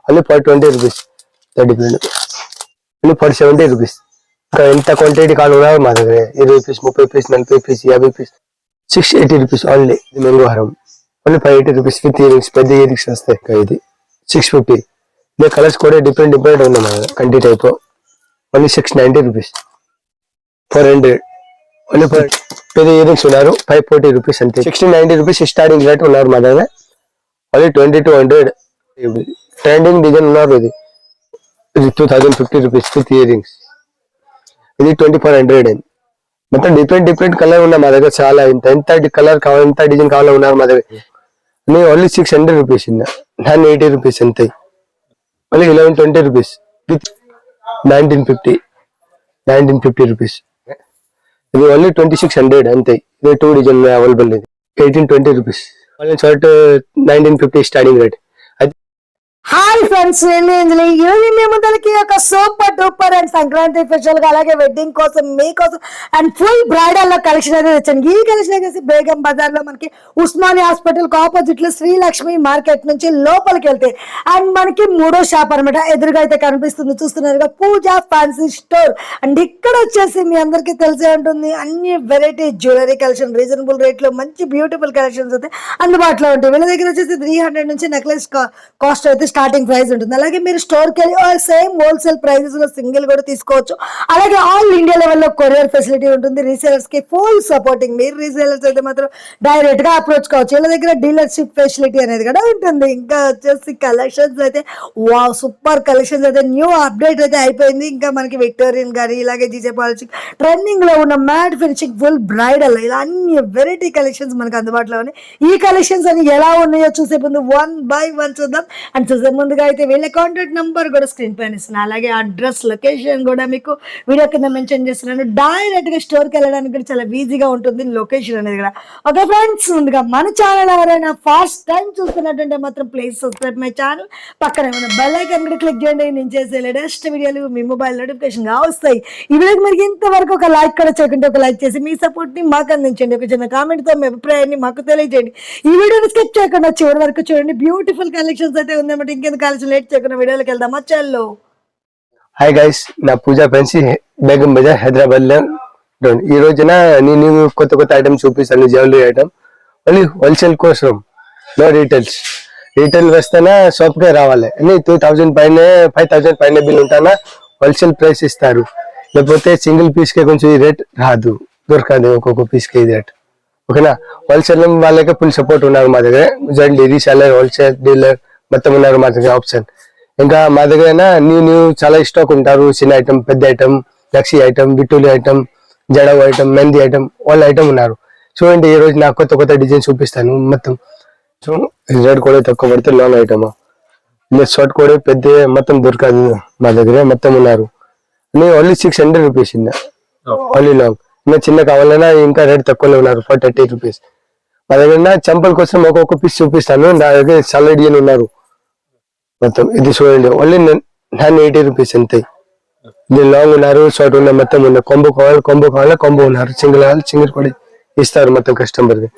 Only for 20 rupees. Only for 70 rupees. ఇంకా ఎంత quantity కావాలన్నా మా దగ్గర 20 pieces, 30 pieces, 40 pieces, 50 pieces, 680 rupees only. ఇది మ్యాంగో హారం ఓన్లీ 580 రూపీస్ విత్ ఇయరింగ్స్. పెద్ద ఇయరింగ్స్ వస్తాయి. ఇది 650. ఇదే కలర్స్ కూడా డిఫరెంట్ డిఫరెంట్ ఉన్నాయి మా దగ్గర. కంటి type only 690 rupees. 400 only for పెద్ద ఇయరింగ్స్ ఉన్నారు 540 రూపీస్ అంతే. 1690 రూపీస్ స్టార్టింగ్ రేట్ ఉన్నారు మా దగ్గర. ఓన్లీ 2200 ట్రెండింగ్ డిజైన్ ఉన్నారు. ఇది 2050 రూపీస్ విత్ ఇయరింగ్స్. ఇది 2400. మొత్తం డిఫరెంట్ డిఫరెంట్ కలర్ ఉన్నాయి మా దగ్గర. చాలా ఎంత కలర్ కావాలి, ఎంత డిజైన్ కావాలో ఉన్నారు మా దగ్గర. Only 600 rupees. 980 రూపీస్ అంతే. Only 1120 rupees with 1950 rupees. ఇది ఓన్లీ 2600 అంతే. ఇది 2 డిజైన్ అవైలబుల్. ఇది 1820 rupees. Shirt 1950 starting rate. Hi friends, నేను ఈరోజు మీ ముందరికి ఒక super duper and Sankranti special గా అలాగే వెడ్డింగ్ కోసం మీకోసం అండ్ ఫుల్ బ్రైడల్ లో కలెక్షన్ అయితే తెచ్చాను. ఈ కలెక్షన్ వచ్చేసి బేగం బజార్ లో మనకి ఉస్మానియా హాస్పిటల్ కి ఆపోజిట్ లో శ్రీలక్ష్మి మార్కెట్ నుంచి లోపలికి వెళ్తే అండ్ మనకి 3వ షాప్ అనమాట. ఎదురుగా అయితే కనిపిస్తుంది, చూస్తున్నారుగా, పూజా ఫ్యాన్సీ స్టోర్. అండ్ ఇక్కడ వచ్చేసి మీ అందరికీ తెలిసే ఉంటుంది, అన్ని variety jewellery collection reasonable rate లో మంచి బ్యూటిఫుల్ కలెక్షన్స్ అయితే అందుబాటులో ఉంటాయి. వీళ్ళ దగ్గర వచ్చేసి 300 నుంచి నెక్లెస్ కాస్ట్ అయితే స్టార్టింగ్ ప్రైస్ ఉంటుంది. అలాగే మీరు స్టోర్కి వెళ్ళి సేమ్ హోల్సేల్ ప్రైజెస్ లో సింగిల్ కూడా తీసుకోవచ్చు. అలాగే ఆల్ ఇండియా లెవెల్లో కొరియర్ ఫెసిలిటీ ఉంటుంది. రీసేలర్స్ కి ఫుల్ సపోర్టింగ్. మీరు రీసేలర్స్ అయితే మాత్రం డైరెక్ట్ గా అప్రోచ్ కావచ్చు. వీళ్ళ దగ్గర డీలర్షిప్ ఫెసిలిటీ అనేది కూడా ఉంటుంది. ఇంకా వచ్చేసి కలెక్షన్స్ అయితే వావ్, సూపర్ కలెక్షన్స్ అయితే న్యూ అప్డేట్ అయితే అయిపోయింది. ఇంకా మనకి విక్టోరియన్ గానీ ఇలాగే జీజే పాలిషింగ్ ట్రెండింగ్ లో ఉన్న మ్యాట్ ఫినిషింగ్ ఫుల్ బ్రైడల్ ఇలా అన్ని వెరైటీ కలెక్షన్స్ మనకు అందుబాటులో ఉన్నాయి. ఈ కలెక్షన్స్ అని ఎలా ఉన్నాయో చూసే ముందు 1 by 1 చూద్దాం. అండ్ చూసే ముందుగా అయితే వీళ్ళ కాంటాక్ట్ నెంబర్ కూడా స్క్రీన్ పైన ఇస్తున్నాను. అలాగే అడ్రస్ లొకేషన్ కూడా మీకు వీడియో కింద మెన్షన్ చేస్తున్నాను. డైరెక్ట్ గా స్టోర్కి వెళ్ళడానికి కూడా చాలా ఈజీగా ఉంటుంది లొకేషన్ అనేది కూడా. ఓకే ఫ్రెండ్స్, ముందుగా మన ఛానల్ ఎవరైనా ఫస్ట్ టైం చూస్తున్నట్టుంటే మాత్రం ప్లీజ్ సబ్స్క్రైబ్ మై ఛానల్. పక్కన ఏమైనా బెల్ ఐకాన్ కూడా క్లిక్ చేయండి. నేను చేసే లేటెస్ట్ వీడియోలు మీ మొబైల్ నోటిఫికేషన్ గా వస్తాయి. ఈ వీడియోకి మీరు ఇంతవరకు ఒక లైక్ కూడా చేయకుంటే ఒక లైక్ చేసి మీ సపోర్ట్ ని మాకు అందించండి. ఒక చిన్న కామెంట్ తో మీ అభిప్రాయాన్ని మాకు తెలియజేయండి. ఈ వీడియోని స్కిప్ చేయకుండా చివరి వరకు చూడండి. బ్యూటిఫుల్ కలెక్షన్స్ అయితే ఉందన్నమాట. ఇంకెందుకు కలెక్షన్ లేట్ చేయకుండా వీడియోలోకి వెళ్దామా? చల్లో. హాయ్ గైస్, నా పూజా ఫ్యాన్సీ బేగం బజార్ హైదరాబాద్ లో. ఈ రోజున నేను కొత్త కొత్త ఐటమ్స్ చూపిస్తాను. జ్యువెలరీ ఐటమ్ ఓన్లీ హోల్సేల్ కోసం, నో రీటైల్స్. రీటైల్ వస్తేనే షాప్ కే రావాలి. అని 2000 పైన 5000 పైన బిల్ ఉంటానా హోల్సేల్ ప్రైస్ ఇస్తారు. లేకపోతే సింగిల్ పీస్ కే కొంచెం రేట్ రాదు, దొరకదు ఒక్కొక్క పీస్ కి రేట్. ఓకేనా? హోల్సేల్ వాళ్ళకి ఫుల్ సపోర్ట్ ఉన్నారు మా దగ్గర. రీసెల్లర్, హోల్సేల్, డీలర్ మొత్తం ఉన్నారు మా దగ్గర ఆప్షన్. ఇంకా మా దగ్గర న్యూ చాలా స్టాక్ ఉంటారు. చిన్న ఐటమ్, పెద్ద ఐటమ్, లక్సీ ఐటమ్, బిట్టులి ఐటమ్, జడవ్ ఐటమ్, మెహందీ ఐటమ్, వాళ్ళ ఐటమ్ ఉన్నారు. చూడండి, ఈ రోజు నాకు కొత్త కొత్త డిజైన్ చూపిస్తాను. మొత్తం రేట్ కూడా తక్కువ పడితే లాంగ్ ఐటమ్, షార్ట్ కూడా పెద్ద మొత్తం దొరకదు మా దగ్గర. మొత్తం ఉన్నారు. Only 600 rupees only long. ఇంకా చిన్న కావాలన్నా ఇంకా రేట్ తక్కువలో ఉన్నారు 430 రూపీస్. మా దగ్గర చంపల్ కోసం ఒక్కొక్క పీస్ చూపిస్తాను. నా దగ్గర చాలా డిజైన్ ఉన్నారు మొత్తం. ఇది చూడండి, ఓన్లీ 980 రూపీస్ అంతే. ఇది లాంగ్ ఉన్నారు, షార్ట్ ఉన్నారు, మొత్తం ఉన్నారు. కొంబో కావాలా కొంబో ఉన్నారు. సింగిల్ కావాలి సింగిల్ కూడా ఇస్తారు మొత్తం కస్టమర్ కి.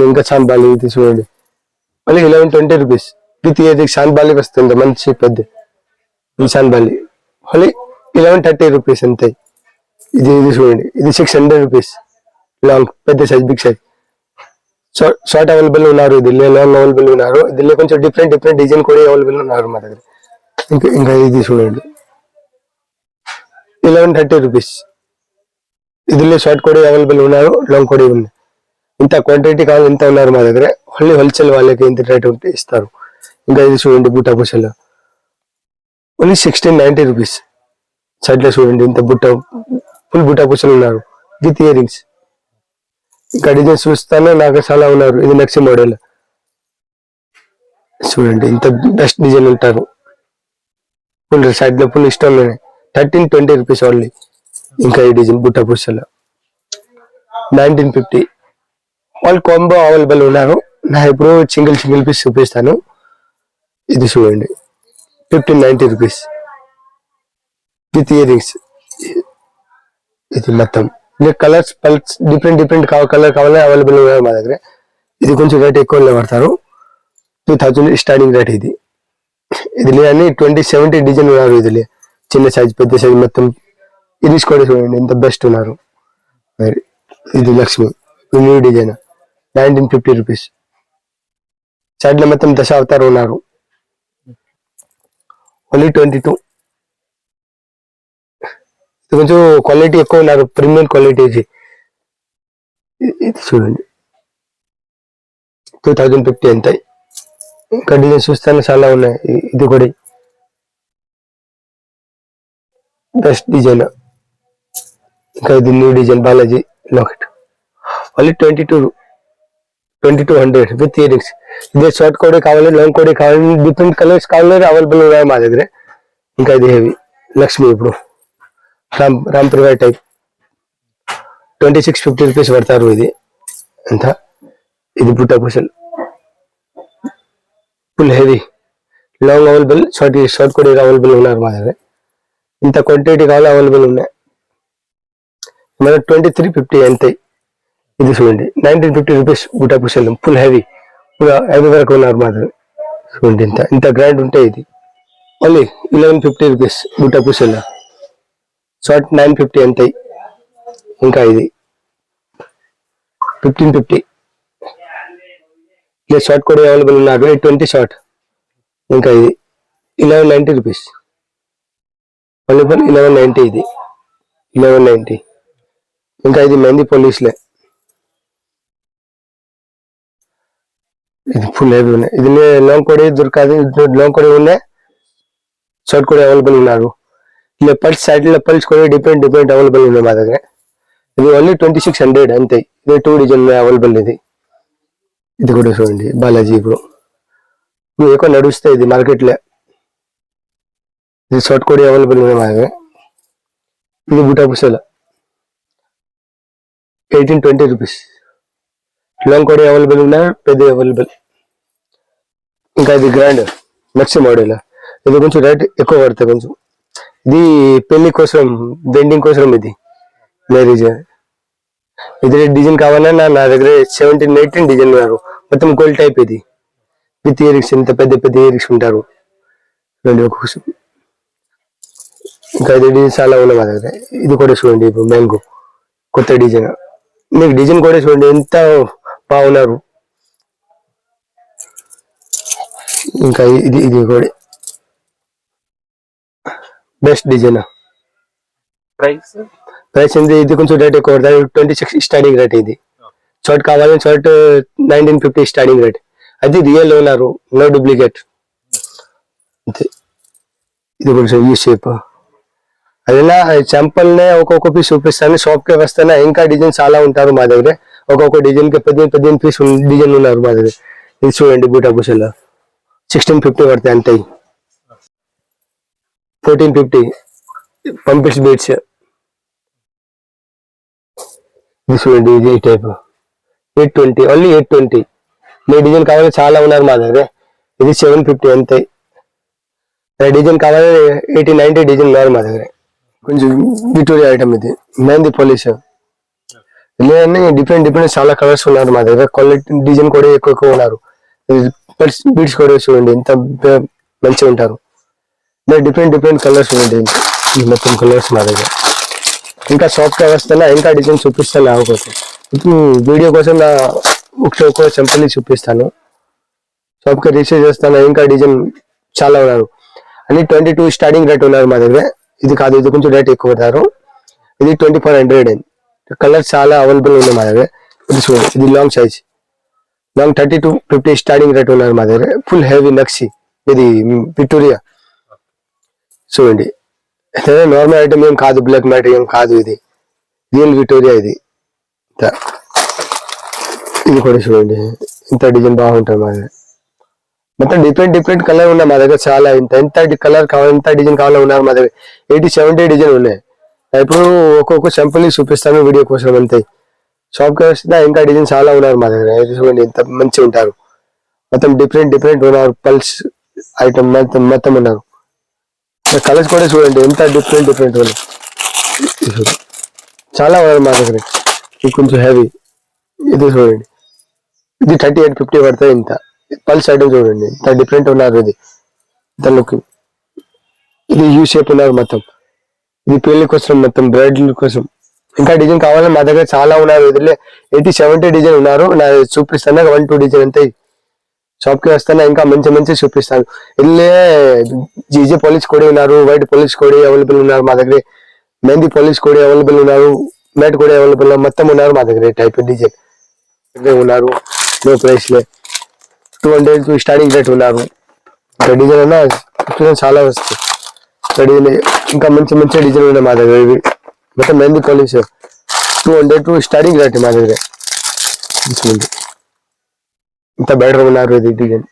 ఇంకా చాంబాలి ఇది చూడండి, ఓన్లీ 1120 రూపీస్ విత్ ఇది చాంబాలి వస్తుంది మంచి పెద్ద. ఈ చాంబాలి ఓన్లీ 1130 రూపీస్ అంతే. ఇది చూడండి, ఇది 600 రూపీస్ లాంగ్ పెద్ద size, big size. Short available ఉన్నారు. ఇది లాంగ్ అవైలబుల్ ఉన్నారు. ఇది కొంచెం డిఫరెంట్ డిజైన్ కూడా అవైలబుల్ ఉన్నారు మా దగ్గర. ఇంకా ఇది చూడండి, 1130 రూపీస్. ఇదిలో షార్ట్ కూడా అవైలబుల్ ఉన్నారు, లాంగ్ కూడా ఉంది. ఇంత క్వాంటిటీ కావాలి ఇంత ఉన్నారు మా దగ్గర. ఓన్లీ హోల్సేల్ వాళ్ళకి ఇంత రేట్ ఉంటే ఇస్తారు. ఇంకా ఇది చూడండి, బుట్ట పూసలు ఓన్లీ 1690 రూపీస్. సైడ్ లో చూడండి, ఇంత ఫుల్ బుట్ట పూసలు ఉన్నారు విత్ ఇయరింగ్స్. ఇంకా డిజైన్ చూస్తాను, నాకు చాలా ఉన్నారు. ఇది నెక్స్ట్ మోడల్ చూడండి, ఇంత బెస్ట్ డిజైన్ ఉంటారు. ఫుల్ సైడ్ లో ఫుల్ ఇష్టం. 1320 రూపీస్ ఓన్లీ. ఇంకా ఈ డిజైన్ బుట్ట పూసలు 1950. వాళ్ళు కాంబో అవైలబుల్ ఉన్నారు. నా ఇప్పుడు సింగిల్ పీస్ చూపిస్తాను. ఇది చూడండి, 1590 రూపీస్ విత్ ఇయరింగ్స్. ఇది మొత్తం కలర్స్ డిఫరెంట్ కలర్ కావాలని అవైలబుల్ ఉన్నాయి మా దగ్గర. ఇది కొంచెం రేట్ ఎక్కువ పడతారు. 2000 స్టార్టింగ్ రేట్ ఇది. ఇది అన్ని 2070 డిజైన్ ఉన్నారు. ఇది చిన్న సైజ్ పెద్ద సైజ్ మొత్తం ఇది కూడా చూడండి ఎంత బెస్ట్ ఉన్నారు. మరి ఇది Lakshmi new design 1950 rupees. Side లో మొత్తం దశావతారు ఉన్నారు. ఓన్లీ 22. ఇది కొంచెం క్వాలిటీ ఎక్కువ ఉన్నారు, ప్రీమియం క్వాలిటీ. ఇది చూడండి 2050 ఎంత. ఇంకా డిజైన్ చూస్తాను చాలా ఉన్నాయి. ఇది కూడా బెస్ట్ డిజైన్. ఇంకా ఇది new design Balaji locket only 2200 with ear rings. ఇదే షార్ట్ కోడే కావాలి, లాంగ్ కోడే కావాలి, డిఫరెంట్ కలర్స్ కావాలి అవైలబుల్ ఉన్నాయి మా దగ్గర. ఇంకా ఇది హెవీ లక్ష్మి ఇప్పుడు రామ్ ప్రివర్ టైప్ 2650 రూపీస్ పడతారు. ఇది ఎంత. ఇది బుట్ట పూసలు full heavy long available, short కూడా అవైలబుల్ ఉన్నారు మా దగ్గర. ఇంత క్వాంటిటీ కావాలి అవైలబుల్ ఉన్నాయి. మన 2350 అంతే. ఇది చూడండి 1950 రూపీస్ బుట్ట పూసలు ఫుల్ హెవీ వరకు ఉన్నారు మా దగ్గర. చూడండి ఇంత గ్రాండ్ ఉంటాయి. ఇది ఓన్లీ 1150 రూపీస్ బుట్ట పూసలు షార్ట్ 950 అంతే. ఇంకా ఇది 1550 ఇలా షార్ట్ కూడా అవైలబుల్ ఉన్నారు. 20 షార్ట్. ఇంకా ఇది 1190 రూపీస్ అవైలబుల్ 1190. ఇది 1190. ఇంకా ఇది మెహందీ పోలీస్లే. ఇది ఫుల్ హెవీ ఉన్నాయి. ఇది లాంగ్ కూడా దొరకదు, లాంగ్ కూడా ఉన్నాయి, షార్ట్ కూడా అవైలబుల్ ఉన్నారు. ఇలా పల్స్ సైడ్ లో పల్స్ కూడా డిఫరెంట్ అవైలబుల్ ఉన్నాయి మా దగ్గర. ఇది ఓన్లీ 2600 అంతే. ఇది 2 డిజైన్ అవైలబుల్. ఇది కూడా చూడండి బాలాజీ ఇప్పుడు ఎక్కువ నడుస్తాయి ఇది మార్కెట్ లో. ఇది షార్ట్ కూడా అవైలబుల్ ఉన్నాయి మా దగ్గర. ఇది బుటా పుసల 1820 రూపీస్. లాంగ్ కూడా అవైలబుల్ ఉన్నాయి, పెద్ద అవైలబుల్. ఇంకా ఇది గ్రాండ్ నెక్స్ట్ మోడల్. ఇది కొంచెం రేట్ ఎక్కువ పడుతుంది కొంచెం. ఇది పెళ్లి కోసం వెండింగ్ కోసం. ఇది మ్యారేజ్. ఇది డిజైన్ కావాలన్నా నా దగ్గర 17-18 డిజైన్ ఉన్నారు. మొత్తం గోల్డ్ టైప్. ఇది విత్ ఇయర్ రింగ్స్. ఇంత పెద్ద ఇయర్ రింగ్స్ ఉంటారు. ఇంకా ఇది డిజైన్ చాలా ఉన్నాయి మా దగ్గర. ఇది కూడా చూడండి ఇప్పుడు మ్యాంగో కొత్త డిజైన్. మీకు డిజైన్ కూడా చూడండి ఎంత బాగున్నారు. ఇంకా ఇది కూడా బెస్ట్ డిజైన్. ప్రైస్ ఇది కొంచెం రేట్ ఎక్కువ పడుతుంది. 26 స్టార్టింగ్ రేట్. ఇది షార్ట్ కావాలి, షార్ట్ 1950 స్టార్టింగ్ రేట్. అది రియల్ ఉన్నారు, నో డూప్లికేట్. ఇది కొంచెం ఈ షేప్. అదేనా సింపుల్ నే ఒక్కొక్క పీస్ చూపిస్తాను. షాప్ కి వస్తానే ఇంకా డిజైన్ చాలా ఉంటారు మా దగ్గర. ఒక్కొక్క డిజైన్ కి 15 పీస్ డిజైన్ ఉన్నారు మా దగ్గర. ఇది చూడండి బూటా పూసలు 1650 పడతాయి అంతే. 1450 పంపిల్స్ బీట్స్. ఇది చూడండి ఇది టైప్ 820 ఓన్లీ 820. మీ డిజైన్ కావాలి చాలా ఉన్నారు మా దగ్గర. ఇది 750 అంతే. డిజైన్ కావాలి 80-90 డిజైన్ ఉన్నారు మా దగ్గర. కొంచెం విక్టోరియా ఐటమ్. ఇది మెహందీ పోలీస్. ఇలానే డిఫరెంట్ చాలా కలర్స్ ఉన్నారు మా దగ్గర. క్వాలిటీ డిజైన్ కూడా ఎక్కువ ఉన్నారు. బీడ్స్ కూడా చూడండి ఎంత మంచిగా ఉంటారు. డిఫరెంట్ కలర్స్ చూడండి. మొత్తం కలర్స్ మా దగ్గర. ఇంకా షాప్ కి వస్తున్నా ఇంకా డిజైన్ చూపిస్తాను. అవకోసం ఇప్పుడు వీడియో కోసం నా ఒక్కొక్క సింపుల్ చూపిస్తాను. షాప్ కి రీసెర్చ్ చేస్తాను. ఇంకా డిజైన్ చాలా ఉన్నారు. అన్ని 22 స్టార్టింగ్ రేట్ ఉన్నారు మా దగ్గర. ఇది కాదు, ఇది కొంచెం రేట్ ఎక్కువ పడతారు. ఇది 2400. కలర్ చాలా అవైలబుల్ ఉన్నాయి మా దగ్గర. ఇది చూడండి ఇది long size. Long 3250 starting rate ఉన్నారు మా దగ్గర. ఫుల్ హెవీ నక్సీ. ఇది విక్టోరియా చూడండి. నార్మల్ ఐటమ్ ఏం కాదు, బ్లాక్ మ్యాట్ ఏం కాదు. ఇది రియల్ విక్టోరియా. ఇది కూడా చూడండి ఇంత డిజైన్ బాగుంటుంది మా దగ్గర. మొత్తం డిఫరెంట్ కలర్ ఉన్నాయి మా దగ్గర చాలా. ఎంత కలర్ కావాలి, ఎంత డిజైన్ కావాలో ఉన్నారు మా దగ్గర. 80-70 డిజైన్ ఉన్నాయి. ఇప్పుడు ఒక్కొక్క సింపుల్ చూపిస్తాను వీడియో కోసం అంతే. షాప్ కి వస్తే ఇంకా డిజైన్ చాలా ఉన్నారు మా దగ్గర. చూడండి ఎంత మంచిగా ఉంటారు. మొత్తం డిఫరెంట్ ఉన్నారు. పల్స్ ఐటమ్ మొత్తం ఉన్నారు. కలర్స్ కూడా చూడండి ఎంత డిఫరెంట్ ఉన్నాయి. చాలా ఉన్నారు మా దగ్గర. ఇది కొంచెం హెవీ. ఇది చూడండి ఇది 3850 పడతాయి. ఇంత పల్స్ ఐటమ్ చూడండి ఎంత డిఫరెంట్ ఉన్నారు. ఇది ఇంత లుక్. ఇది యూ షేప్ ఉన్నారు మొత్తం. ఇది పెళ్లి కోసం మొత్తం బ్రైడల్ కోసం. ఇంకా డిజైన్ కావాలని మా దగ్గర చాలా ఉన్నారు. ఇదిలే 80-70 డిజైన్ ఉన్నారు. నా చూపిస్తాను 1-2 డిజైన్ అంతే. షాప్ కి వస్తాను ఇంకా మంచి చూపిస్తాను. ఇల్లే జీజే పాలిష్ కూడా ఉన్నారు, వైట్ పాలిష్ కూడా అవైలబుల్ ఉన్నారు మా దగ్గర, మెహందీ పాలిష్ కూడా అవైలబుల్ ఉన్నారు, మ్యాట్ కూడా అవైలబుల్ మొత్తం ఉన్నారు మా దగ్గర. టైప్ డిజైన్ ఉన్నారు. లో ప్రైస్ లే 200 స్టార్టింగ్ రేట్ ఉన్నారు. ఇంకా డిజైన్ అన్నా చాలా వస్తాయి. ఇంకా మంచి డిజైన్ ఉన్నాయి మా దగ్గర. ఇవి మొత్తం మెహందీ పాలిష్ 200 స్టార్టింగ్ రేట్ మా దగ్గర. ఇంత బెటర్ ఉన్నారు. ఇది డిజైన్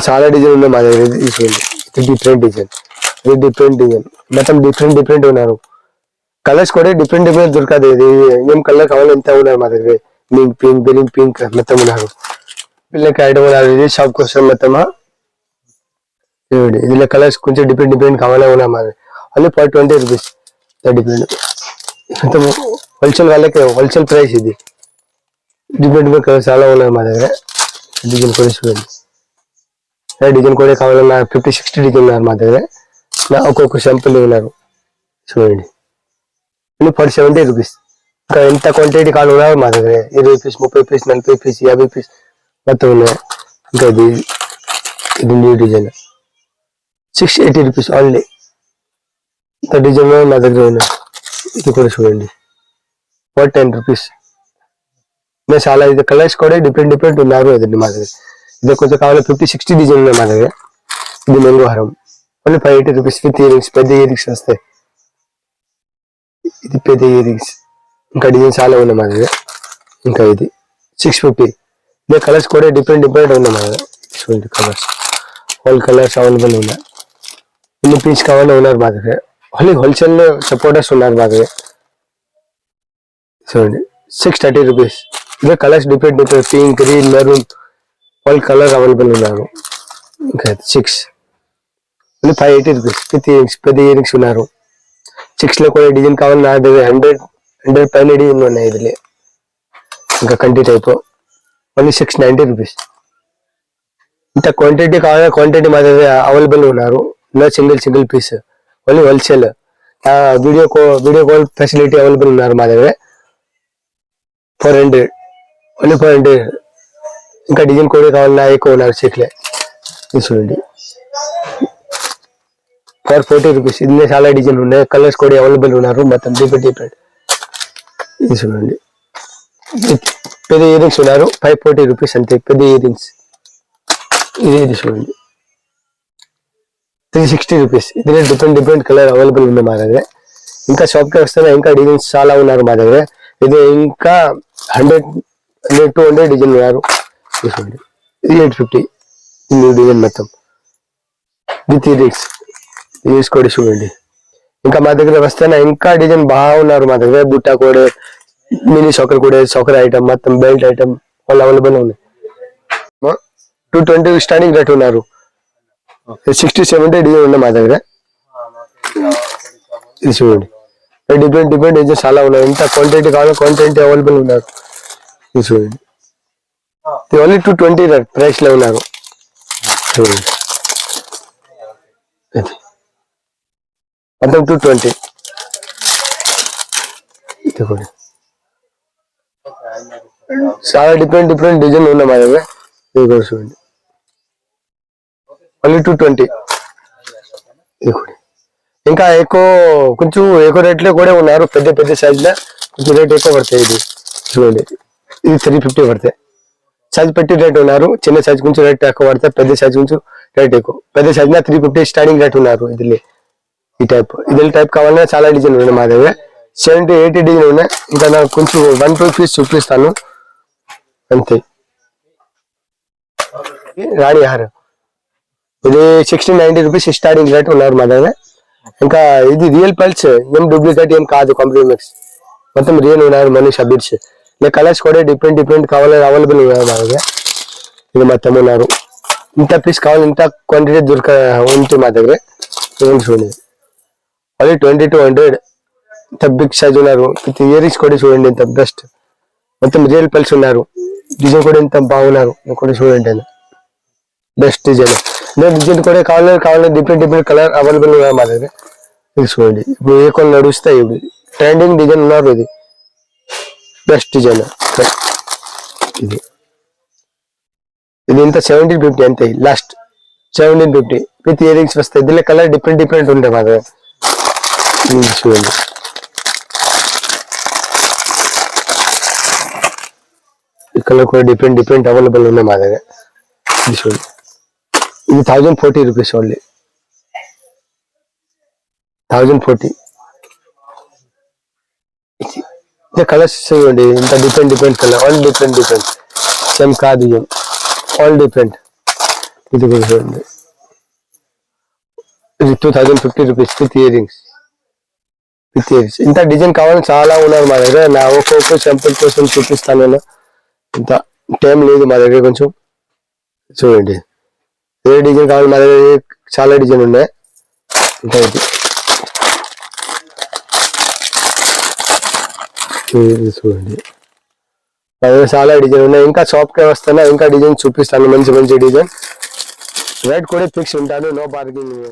చాలా డిజైన్ ఉన్నాయి మా దగ్గర. ఇది డిఫరెంట్ డిజైన్, ఇది డిఫరెంట్ డిజైన్, మొత్తం డిఫరెంట్ ఉన్నారు. కలర్స్ కూడా డిఫరెంట్ దొరకదు. ఇది ఏం కలర్ కావాలి ఎంత ఉన్నారు మా దగ్గర. పింక్ గ్రీన్ పింక్ మొత్తం ఉన్నారు. పిల్లలకి ఐటమ్ ఉన్నారు. ఇది షాప్ కోసం మొత్తమా. ఇదిలో కలర్స్ కొంచెం డిఫరెంట్ కావాలా ఉన్నా మా దగ్గర. Only 20 rupees. డిఫరెంట్ మొత్తం హోల్సేల్ వాళ్ళకి హోల్సేల్ ప్రైస్. ఇది డిఫరెంట్ కలర్స్ చాలా ఉన్నాయి మా దగ్గర. డిజైన్ కూడా చూడండి. డిజైన్ కూడా కావాలన్నా 50-60 డిజైన్ ఉన్నారు మా దగ్గర. ఒక్కొక్క శాంపుల్ ఉన్నారు చూడండి. For 70 rupees. ఇంకా ఎంత క్వాంటిటీ కావాలి ఉన్నారు మా దగ్గర. 20 పీస్, 30 పీస్, 40 పీస్, 50 పీస్ మొత్తం ఉన్నాయి. ఇంకా ఇది న్యూ డిజైన్ 680 రూపీస్ ఓన్లీ. ఇంత డిజైన్ మా దగ్గర ఉన్నాయి. ఇది కూడా చూడండి ఫర్ 10 రూపీస్. చాలా ఇది కలర్స్ కూడా డిఫరెంట్ ఉన్నారు. ఇది మా దగ్గర. ఇది కొంచెం కావాలి 50-60 డిజైన్ ఉన్నాయి మా దగ్గర. ఇది మ్యాంగో హారం ఓన్లీ 580 రూపీస్ విత్ ఇయరింగ్స్. పెద్ద ఇయరింగ్స్ వస్తాయి. ఇది పెద్ద ఇయరింగ్స్. ఇంకా డిజైన్ చాలా ఉన్నాయి మా దగ్గర. ఇంకా ఇది 650. ఇదే కలర్స్ కూడా డిఫరెంట్ ఉన్నాయి మా దగ్గర. చూడండి కలర్స్, ఆల్ కలర్స్ అవైలబుల్ ఉన్నాయి. ఎన్ని పీస్ కావాలో ఉన్నారు మా దగ్గర. ఓన్లీ హోల్సేల్ సపోర్టర్స్ ఉన్నారు మా దగ్గర. చూడండి 630 రూపీస్. ఇదే colours different pink, green, maroon all colour available ఉన్నారు. ఇంకా 6 ఓన్లీ 580 రూపీస్ విత్ ఇయరింగ్స్. పెద్ద ఇయరింగ్స్ ఉన్నారు. 6 లో కూడా డిజైన్ కావాలి నా దగ్గర. 100 పైన డిజైన్ ఉన్నాయి ఇదిలే. ఇంకా కంటి టైప్ ఓన్లీ 690 రూపీస్. ఇంత క్వాంటిటీ కావాలా క్వాంటిటీ మా దగ్గర అవైలబుల్ ఉన్నారు. No single piece. Only wholesale. Video call facility available ఉన్నారు మా దగ్గర. 400 ఓన్లీ 400. ఇంకా డిజైన్ కూడా కావాలన్నా ఎక్కువ ఉన్నారు. చెక్లే చూడండి ఫర్ 40 రూపీస్. ఇందులో చాలా డిజైన్ ఉన్నాయి. కలర్స్ కూడా అవైలబుల్ ఉన్నారు మొత్తం డిఫరెంట్. ఇది చూడండి పెద్ద ఇయరింగ్స్ ఉన్నారు. 540 రూపీస్ అంతే పెద్ద ఇయరింగ్స్. ఇది చూడండి 360 రూపీస్. ఇది డిఫరెంట్ కలర్ అవైలబుల్ ఉంది మా దగ్గర. ఇంకా షాప్ కి వస్తే ఇంకా డిజైన్స్ చాలా ఉన్నారు మా దగ్గర. ఇది ఇంకా 100-200 డిజైన్ ఉన్నారు. చూడండి ఇది 850. న్యూ డిజైన్ మొత్తం విత్ ఇయరింగ్స్ తీసుకోండి. చూడండి ఇంకా మా దగ్గర వస్తేనే ఇంకా డిజైన్ బాగున్నారు మా దగ్గర. బుట్టా కూడా, మినీ సోకర్ ఐటమ్ మొత్తం బెల్ట్ ఐటమ్ వాళ్ళు అవైలబుల్ ఉన్నాయి. 220 స్టార్టింగ్ రేట్ ఉన్నారు. 60-70 డిజైన్ ఉన్నాయి మా దగ్గర. ఇది చూడండి డిఫరెంట్ డిజైన్ చాలా ఉన్నాయి. ఎంత క్వాంటిటీ కావాలో క్వాంటిటీ అవైలబుల్ ఉన్నారు. ఇది చూడండి ఓన్లీ 220 ప్రైస్ లో ఉన్నారు. చూడండి మొత్తం 220. చాలా డిఫరెంట్ డిజైన్ ఉన్నాయి మా దగ్గర. ఇది కూడా చూడండి ఓన్లీ 220. ఇంకా కొంచెం ఎక్కువ రేట్ లో కూడా ఉన్నారు. పెద్ద సైజ్ లో కొంచెం రేట్ ఎక్కువ పడతాయి. ఇది చూడండి ఇది 350 పడతాయి. సైజ్ పెట్టి రేట్ ఉన్నారు. చిన్న సైజ్ కొంచెం రేట్ ఎక్కువ పడతాయి. పెద్ద సైజ్ కొంచెం రేట్ ఎక్కువ. పెద్ద సైజ్ నా 350 స్టార్టింగ్ రేట్ ఉన్నారు. ఈ టైప్ కావాలన్నా చాలా డిజైన్ ఉన్నాయి మా దగ్గర. 70-80 డిజైన్ ఉన్నాయి. ఇంకా నాకు కొంచెం 1-2 పీస్ చూపిస్తాను అంతే. రాణి హారం ఇది 60-90 రూపీస్ స్టార్టింగ్ రేట్ ఉన్నారు మా దగ్గర. ఇంకా ఇది రియల్ పల్స్, ఏం డూప్లికేట్ ఏం కాదు. కాంప్లిమెంట్స్ మొత్తం రియల్ ఉన్నారు. మనీషా బీడ్స్. కలర్స్ కూడా డిఫరెంట్ కావాలని అవైలబుల్ ఉన్నారు మా దగ్గర. ఇది మొత్తం ఉన్నారు. ఇంత పీస్ కావాలి ఇంత క్వాంటిటీ ఉంటుంది మా దగ్గర. చూడండి అది 20-100. ఇంత బిగ్ సైజ్ ఉన్నారు. ఇయరింగ్స్ కూడా చూడండి ఇంత బెస్ట్. మొత్తం రియల్ పల్స్ ఉన్నారు. డిజైన్ కూడా ఇంత బాగున్నారు కూడా చూడండి. బెస్ట్ డిజైన్ నేను డిజైన్ కూడా కావాలంటే డిఫరెంట్ కలర్ అవైలబుల్ ఉన్నాయి మా దగ్గర. తీసుకోండి. ఇప్పుడు ఏ కొన్ని నడుస్తాయి, ఇప్పుడు ట్రెండింగ్ డిజైన్ ఉన్నారు. ఇది బెస్ట్ డిజైన్. ఇది ఇంత 1750 అంతే, లాస్ట్ 1750 విత్ ఇయర్ రింగ్స్ వస్తాయి. దీనిలో కలర్ డిఫరెంట్ ఉంటాయి మా దగ్గర. చూడండి. ఈ కలర్ కూడా డిఫరెంట్ అవైలబుల్ ఉన్నాయి మా దగ్గర. చూడండి. ఇది 1040 రూపీస్ ఓన్లీ. 1040. కలర్స్ చూడండి, ఇంత different colour, all different same కాదు, ఆల్ డిఫరెంట్. ఇది కూడా చూడండి. ఇది 2050 రూపీస్ విత్ ఇయర్ రింగ్స్. ఇంత డిజైన్ కావాలని చాలా ఉన్నారు మా దగ్గర. నా ఒక్కొక్క శాంపుల్ కోసం చూపిస్తాను నేను. ఇంత టైం లేదు మా దగ్గర. కొంచెం చూడండి, ఏ డిజైన్ కావాలి మా దగ్గర, చాలా డిజైన్ ఉన్నాయి. ఇంకా ఇది చూడండి, మా దగ్గర చాలా డిజైన్ ఉన్నాయి. ఇంకా షాప్కే వస్తాను, ఇంకా డిజైన్ చూపిస్తాను, మంచి డిజైన్. రేట్ కూడా ఫిక్స్ ఉంటాను, నో బార్గెనింగ్.